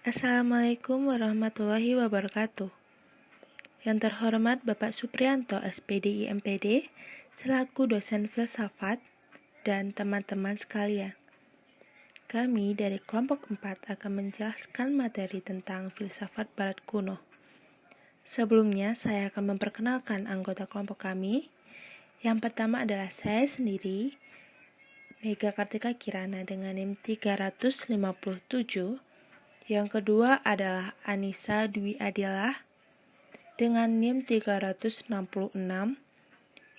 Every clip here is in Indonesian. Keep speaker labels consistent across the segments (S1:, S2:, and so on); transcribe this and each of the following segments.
S1: Assalamualaikum warahmatullahi wabarakatuh. Yang terhormat Bapak Supriyanto, SPD IMPD, selaku dosen filsafat dan teman-teman sekalian. Kami dari kelompok 4 akan menjelaskan materi tentang filsafat Barat kuno. Sebelumnya, saya akan memperkenalkan anggota kelompok kami. Yang pertama adalah saya sendiri, Mega Kartika Kirana dengan NIM 357. Yang kedua adalah Anissa Dwi Adilah dengan NIM 366.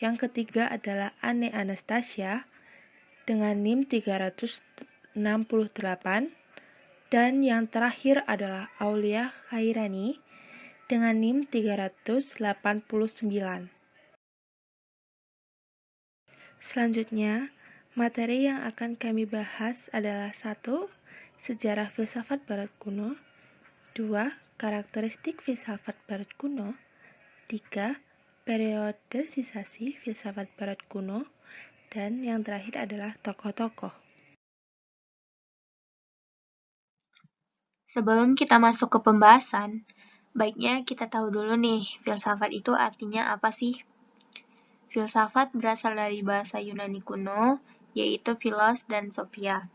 S1: Yang ketiga adalah Ane Anastasia dengan NIM 368. Dan yang terakhir adalah Aulia Khairani dengan NIM 389. Selanjutnya, materi yang akan kami bahas adalah 1. Sejarah filsafat Barat kuno. 2. Karakteristik filsafat Barat kuno. 3. Periodisasi filsafat Barat kuno. Dan yang terakhir adalah tokoh-tokoh.
S2: Sebelum kita masuk ke pembahasan, baiknya kita tahu dulu nih, filsafat itu artinya apa sih? Filsafat berasal dari bahasa Yunani kuno, yaitu philos dan sophia.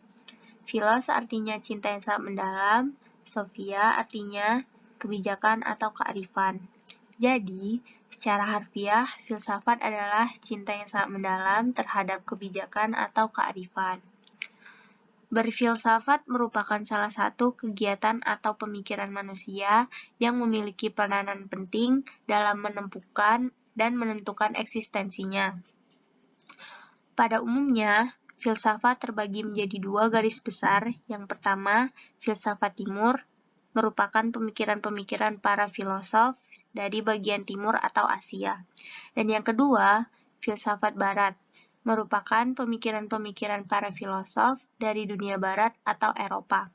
S2: Philos artinya cinta yang sangat mendalam, sophia artinya kebijakan atau kearifan. Jadi, secara harfiah, filsafat adalah cinta yang sangat mendalam terhadap kebijakan atau kearifan. Berfilsafat merupakan salah satu kegiatan atau pemikiran manusia yang memiliki peranan penting dalam menemukan dan menentukan eksistensinya. Pada umumnya, filsafat terbagi menjadi 2 garis besar. Yang pertama, filsafat timur, merupakan pemikiran-pemikiran para filosof dari bagian timur atau Asia. Dan yang kedua, filsafat barat, merupakan pemikiran-pemikiran para filosof dari dunia barat atau Eropa.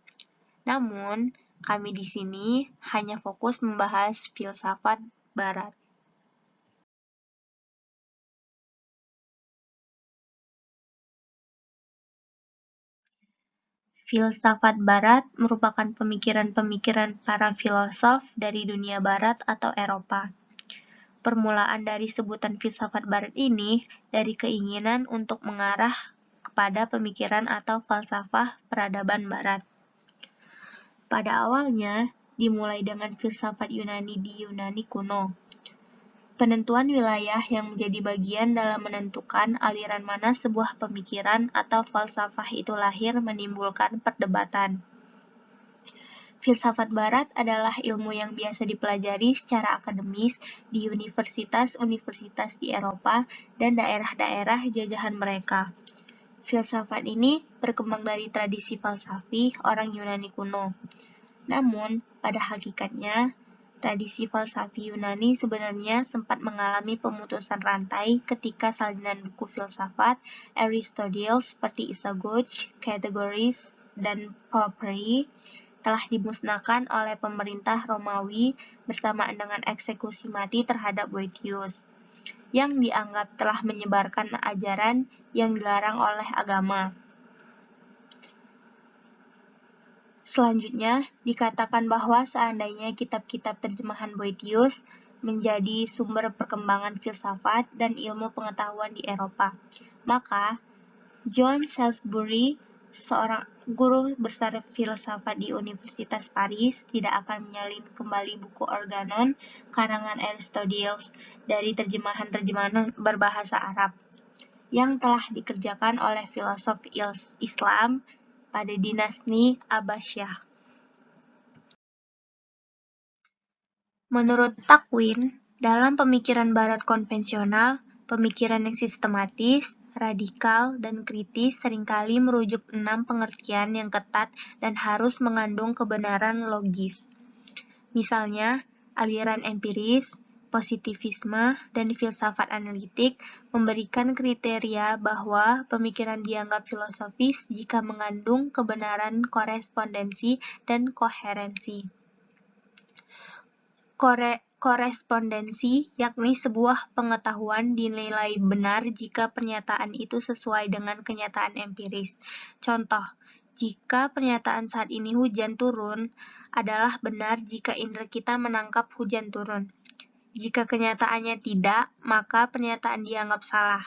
S2: Namun, kami di sini hanya fokus membahas filsafat barat. Filsafat barat merupakan pemikiran-pemikiran para filosof dari dunia barat atau Eropa. Permulaan dari sebutan filsafat barat ini dari keinginan untuk mengarah kepada pemikiran atau falsafah peradaban barat. Pada awalnya, dimulai dengan filsafat Yunani di Yunani kuno. Penentuan wilayah yang menjadi bagian dalam menentukan aliran mana sebuah pemikiran atau falsafah itu lahir menimbulkan perdebatan. Filsafat barat adalah ilmu yang biasa dipelajari secara akademis di universitas-universitas di Eropa dan daerah-daerah jajahan mereka. Filsafat ini berkembang dari tradisi falsafi orang Yunani kuno. Namun, pada hakikatnya, tradisi falsafi Yunani sebenarnya sempat mengalami pemutusan rantai ketika salinan buku filsafat Aristoteles seperti Isagoge, Categories, dan Porphyry telah dimusnahkan oleh pemerintah Romawi bersamaan dengan eksekusi mati terhadap Boethius, yang dianggap telah menyebarkan ajaran yang dilarang oleh agama. Selanjutnya, dikatakan bahwa seandainya kitab-kitab terjemahan Boethius menjadi sumber perkembangan filsafat dan ilmu pengetahuan di Eropa, maka John Salisbury, seorang guru besar filsafat di Universitas Paris, tidak akan menyalin kembali buku Organon karangan Aristoteles dari terjemahan-terjemahan berbahasa Arab yang telah dikerjakan oleh filosof Islam pada dinasti Abbasiyah. Menurut Takwin, dalam pemikiran barat konvensional, pemikiran yang sistematis, radikal, dan kritis seringkali merujuk 6 pengertian yang ketat dan harus mengandung kebenaran logis. Misalnya, aliran empiris, positivisme, dan filsafat analitik memberikan kriteria bahwa pemikiran dianggap filosofis jika mengandung kebenaran korespondensi dan koherensi. Korespondensi, yakni sebuah pengetahuan dinilai benar jika pernyataan itu sesuai dengan kenyataan empiris. Contoh, Jika pernyataan saat ini hujan turun adalah benar jika indera kita menangkap hujan turun. Jika kenyataannya tidak, maka pernyataan dianggap salah.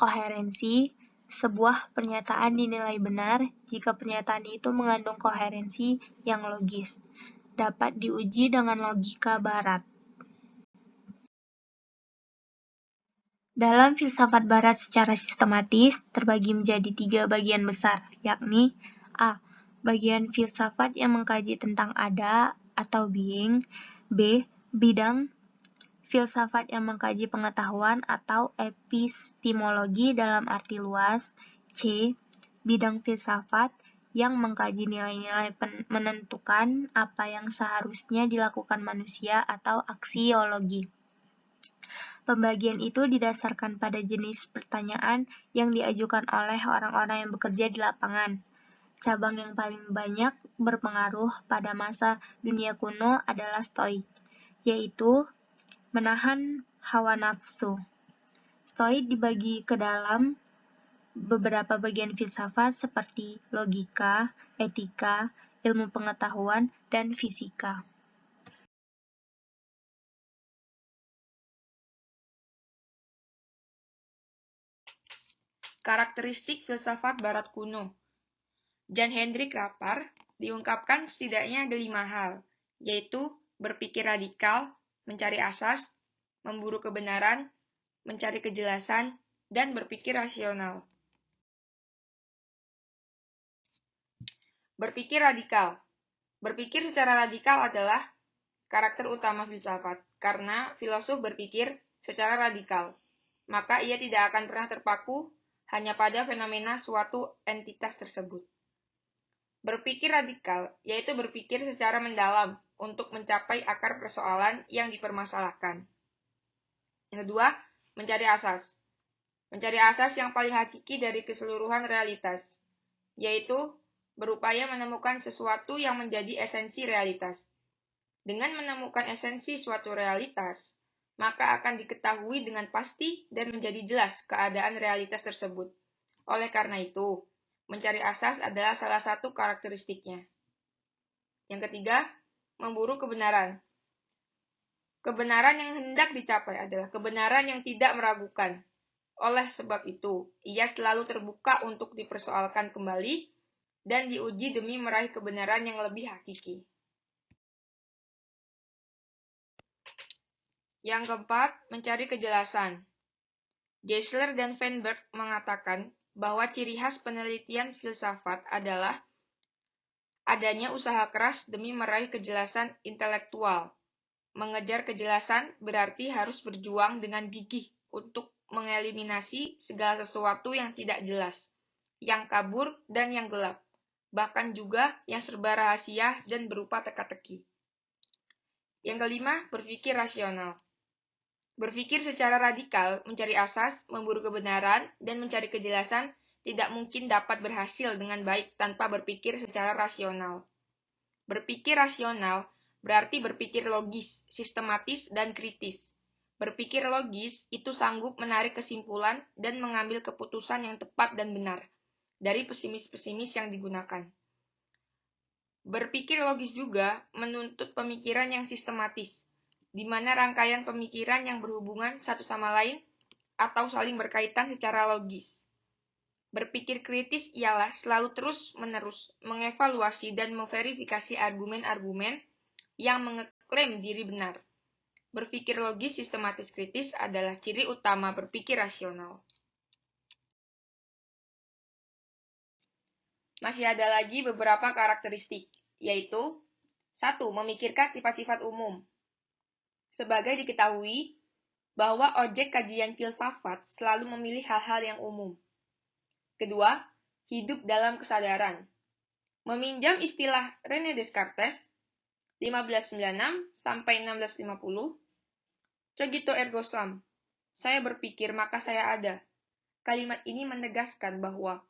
S2: Koherensi, sebuah pernyataan dinilai benar jika pernyataan itu mengandung koherensi yang logis, dapat diuji dengan logika barat. Dalam filsafat barat secara sistematis terbagi menjadi 3 bagian besar, yakni A. Bagian filsafat yang mengkaji tentang ada atau being. B. Bidang filsafat yang mengkaji pengetahuan atau epistemologi dalam arti luas. C. Bidang filsafat yang mengkaji nilai-nilai menentukan apa yang seharusnya dilakukan manusia atau aksiologi. Pembagian itu didasarkan pada jenis pertanyaan yang diajukan oleh orang-orang yang bekerja di lapangan. Cabang yang paling banyak berpengaruh pada masa dunia kuno adalah Stoik, yaitu menahan hawa nafsu. Stoik dibagi ke dalam beberapa bagian filsafat seperti logika, etika, ilmu pengetahuan, dan fisika.
S3: Karakteristik filsafat barat kuno. Jan Hendrik Rapar diungkapkan setidaknya ada 5 hal, yaitu berpikir radikal, mencari asas, memburu kebenaran, mencari kejelasan, dan berpikir rasional. Berpikir radikal. Berpikir secara radikal adalah karakter utama filsafat, karena filosof berpikir secara radikal, maka ia tidak akan pernah terpaku hanya pada fenomena suatu entitas tersebut. Berpikir radikal yaitu berpikir secara mendalam untuk mencapai akar persoalan yang dipermasalahkan. Yang kedua, mencari asas. Mencari asas yang paling hakiki dari keseluruhan realitas, yaitu berupaya menemukan sesuatu yang menjadi esensi realitas. Dengan menemukan esensi suatu realitas, maka akan diketahui dengan pasti dan menjadi jelas keadaan realitas tersebut. Oleh karena itu, mencari asas adalah salah satu karakteristiknya. Yang ketiga, memburu kebenaran. Kebenaran yang hendak dicapai adalah kebenaran yang tidak meragukan. Oleh sebab itu, ia selalu terbuka untuk dipersoalkan kembali dan diuji demi meraih kebenaran yang lebih hakiki. Yang keempat, mencari kejelasan. Geisler dan Feinberg mengatakan bahwa ciri khas penelitian filsafat adalah adanya usaha keras demi meraih kejelasan intelektual. Mengejar kejelasan berarti harus berjuang dengan gigih untuk mengeliminasi segala sesuatu yang tidak jelas, yang kabur dan yang gelap, bahkan juga yang serba rahasia dan berupa teka-teki. Yang kelima, berpikir rasional. Berpikir secara radikal, mencari asas, memburu kebenaran, dan mencari kejelasan tidak mungkin dapat berhasil dengan baik tanpa berpikir secara rasional. Berpikir rasional berarti berpikir logis, sistematis, dan kritis. Berpikir logis itu sanggup menarik kesimpulan dan mengambil keputusan yang tepat dan benar dari pesimis-pesimis yang digunakan. Berpikir logis juga menuntut pemikiran yang sistematis, di mana rangkaian pemikiran yang berhubungan satu sama lain atau saling berkaitan secara logis. Berpikir kritis ialah selalu terus-menerus mengevaluasi dan memverifikasi argumen-argumen yang mengeklaim diri benar. Berpikir logis sistematis kritis adalah ciri utama berpikir rasional. Masih ada lagi beberapa karakteristik, yaitu 1. Memikirkan sifat-sifat umum. Sebagai diketahui bahwa objek kajian filsafat selalu memilih hal-hal yang umum. Kedua, hidup dalam kesadaran. Meminjam istilah René Descartes 1596 sampai 1650, cogito ergo sum, saya berpikir maka saya ada. Kalimat ini menegaskan bahwa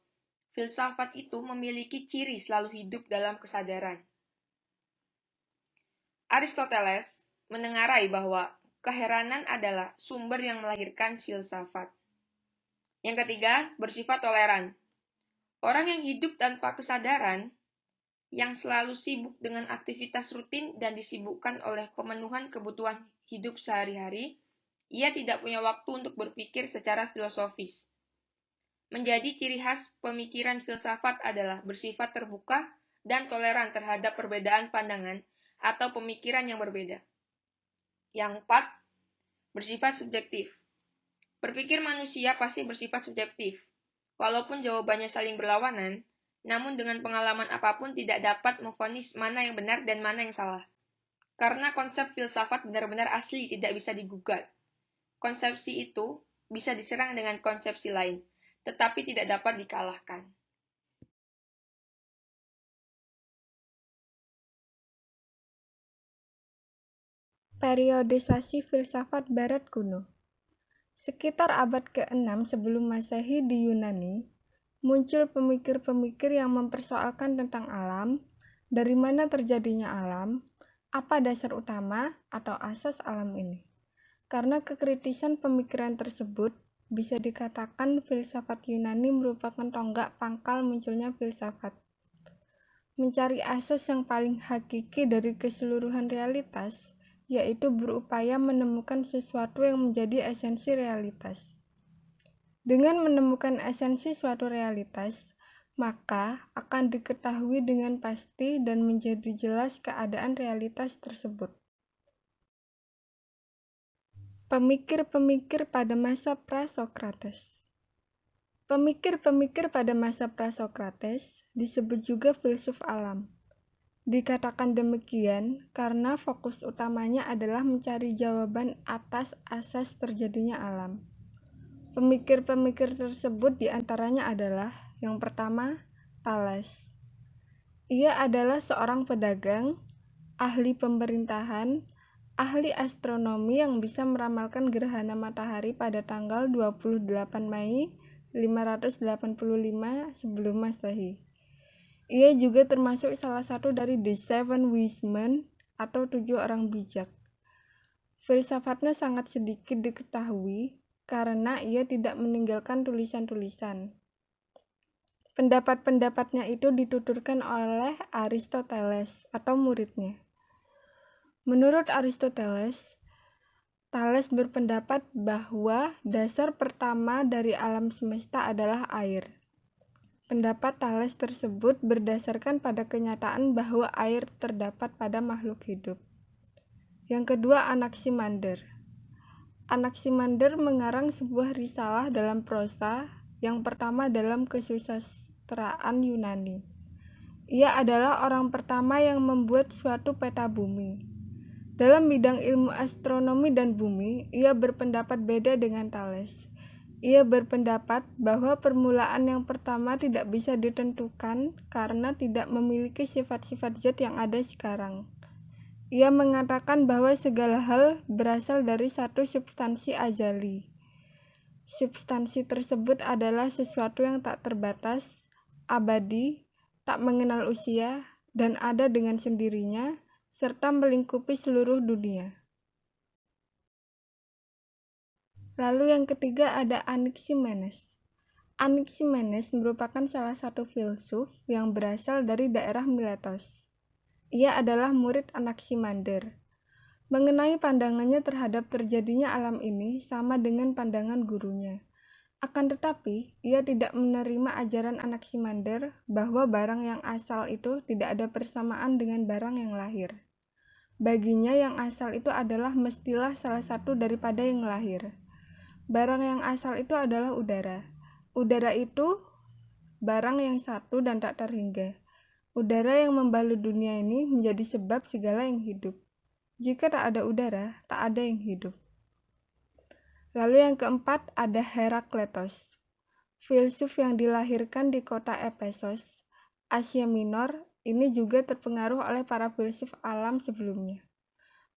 S3: filsafat itu memiliki ciri selalu hidup dalam kesadaran. Aristoteles menengarai bahwa keheranan adalah sumber yang melahirkan filsafat. Yang ketiga, bersifat toleran. Orang yang hidup tanpa kesadaran, yang selalu sibuk dengan aktivitas rutin dan disibukkan oleh pemenuhan kebutuhan hidup sehari-hari, ia tidak punya waktu untuk berpikir secara filosofis. Menjadi ciri khas pemikiran filsafat adalah bersifat terbuka dan toleran terhadap perbedaan pandangan atau pemikiran yang berbeda. Yang keempat, bersifat subjektif. Berpikir manusia pasti bersifat subjektif. Walaupun jawabannya saling berlawanan, namun dengan pengalaman apapun tidak dapat memvonis mana yang benar dan mana yang salah. Karena konsep filsafat benar-benar asli tidak bisa digugat. Konsepsi itu bisa diserang dengan konsepsi lain, tetapi tidak dapat dikalahkan.
S4: Periodisasi filsafat Barat kuno. Sekitar abad ke-6 sebelum Masehi di Yunani, muncul pemikir-pemikir yang mempersoalkan tentang alam, dari mana terjadinya alam, apa dasar utama atau asas alam ini. Karena kekritisan pemikiran tersebut, bisa dikatakan filsafat Yunani merupakan tonggak pangkal munculnya filsafat. Mencari asas yang paling hakiki dari keseluruhan realitas, yaitu berupaya menemukan sesuatu yang menjadi esensi realitas. Dengan menemukan esensi suatu realitas, maka akan diketahui dengan pasti dan menjadi jelas keadaan realitas tersebut. Pemikir-pemikir pada masa Prasokrates. Pemikir-pemikir pada masa Prasokrates disebut juga filsuf alam. Dikatakan demikian karena fokus utamanya adalah mencari jawaban atas asas terjadinya alam. Pemikir-pemikir tersebut diantaranya adalah, yang pertama, Thales. Ia adalah seorang pedagang, ahli pemerintahan, ahli astronomi yang bisa meramalkan gerhana matahari pada tanggal 28 Mei 585 sebelum Masehi. Ia juga termasuk salah satu dari The Seven Wise Men atau 7 orang bijak. Filsafatnya sangat sedikit diketahui karena ia tidak meninggalkan tulisan-tulisan. Pendapat-pendapatnya itu dituturkan oleh Aristoteles atau muridnya. Menurut Aristoteles, Thales berpendapat bahwa dasar pertama dari alam semesta adalah air. Pendapat Thales tersebut berdasarkan pada kenyataan bahwa air terdapat pada makhluk hidup. Yang kedua, Anaximander. Anaximander mengarang sebuah risalah dalam prosa, yang pertama dalam kesusastraan Yunani. Ia adalah orang pertama yang membuat suatu peta bumi. Dalam bidang ilmu astronomi dan bumi, ia berpendapat beda dengan Thales. Ia berpendapat bahwa permulaan yang pertama tidak bisa ditentukan karena tidak memiliki sifat-sifat zat yang ada sekarang. Ia mengatakan bahwa segala hal berasal dari satu substansi azali. Substansi tersebut adalah sesuatu yang tak terbatas, abadi, tak mengenal usia, dan ada dengan sendirinya, serta melingkupi seluruh dunia. Lalu yang ketiga ada Anaximenes. Anaximenes merupakan salah satu filsuf yang berasal dari daerah Miletos. Ia adalah murid Anaximander. Mengenai pandangannya terhadap terjadinya alam ini sama dengan pandangan gurunya. Akan tetapi, ia tidak menerima ajaran Anaximander bahwa barang yang asal itu tidak ada persamaan dengan barang yang lahir. Baginya yang asal itu adalah mestilah salah satu daripada yang lahir. Barang yang asal itu adalah udara. Udara itu barang yang satu dan tak terhingga. Udara yang membalut dunia ini menjadi sebab segala yang hidup. Jika tak ada udara, tak ada yang hidup. Lalu yang keempat ada Herakleitos. Filsuf yang dilahirkan di kota Efesos, Asia Minor, ini juga terpengaruh oleh para filsuf alam sebelumnya.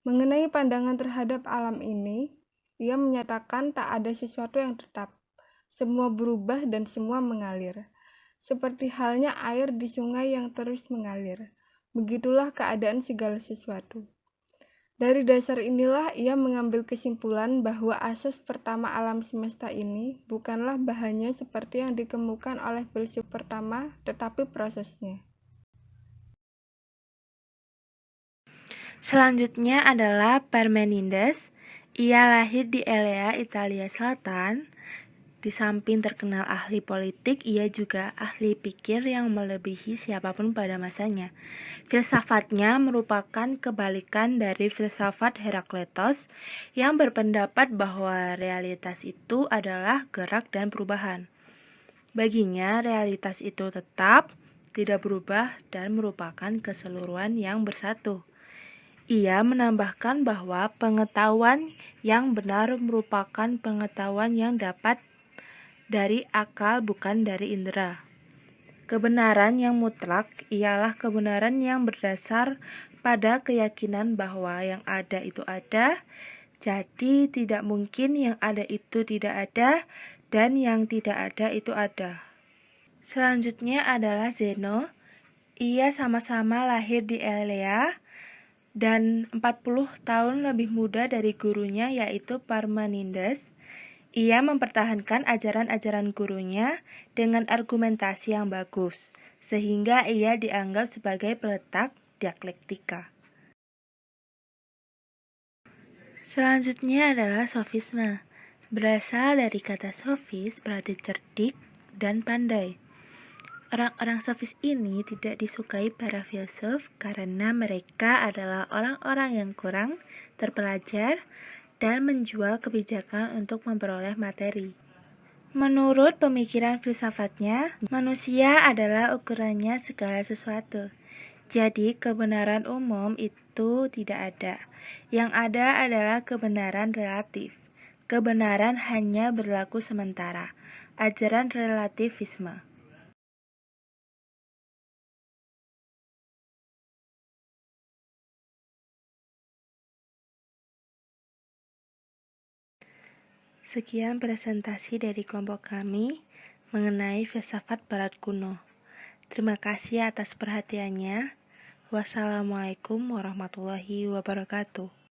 S4: Mengenai pandangan terhadap alam ini, ia menyatakan tak ada sesuatu yang tetap, semua berubah dan semua mengalir. Seperti halnya air di sungai yang terus mengalir, begitulah keadaan segala sesuatu. Dari dasar inilah ia mengambil kesimpulan bahwa asas pertama alam semesta ini bukanlah bahannya seperti yang dikemukakan oleh filsuf pertama, tetapi prosesnya.
S1: Selanjutnya adalah Parmenides. Ia lahir di Elea, Italia Selatan. Di samping terkenal ahli politik, ia juga ahli pikir yang melebihi siapapun pada masanya. Filsafatnya merupakan kebalikan dari filsafat Herakleitos yang berpendapat bahwa realitas itu adalah gerak dan perubahan. Baginya, realitas itu tetap, tidak berubah, dan merupakan keseluruhan yang bersatu. Ia menambahkan bahwa pengetahuan yang benar merupakan pengetahuan yang dapat dari akal, bukan dari indera. Kebenaran yang mutlak ialah kebenaran yang berdasar pada keyakinan bahwa yang ada itu ada, jadi tidak mungkin yang ada itu tidak ada, dan yang tidak ada itu ada. Selanjutnya adalah Zeno. Ia sama-sama lahir di Elea dan 40 tahun lebih muda dari gurunya yaitu Parmenides. Ia mempertahankan ajaran-ajaran gurunya dengan argumentasi yang bagus, sehingga ia dianggap sebagai peletak dialektika. Selanjutnya adalah sofisme. Berasal dari kata sofis berarti cerdik dan pandai. Orang-orang sofis ini tidak disukai para filsuf karena mereka adalah orang-orang yang kurang terpelajar dan menjual kebijakan untuk memperoleh materi. Menurut pemikiran filsafatnya, manusia adalah ukurannya segala sesuatu. Jadi kebenaran umum itu tidak ada. Yang ada adalah kebenaran relatif. Kebenaran hanya berlaku sementara. Ajaran relativisme. Sekian presentasi dari kelompok kami mengenai filsafat Barat kuno. Terima kasih atas perhatiannya. Wassalamualaikum warahmatullahi wabarakatuh.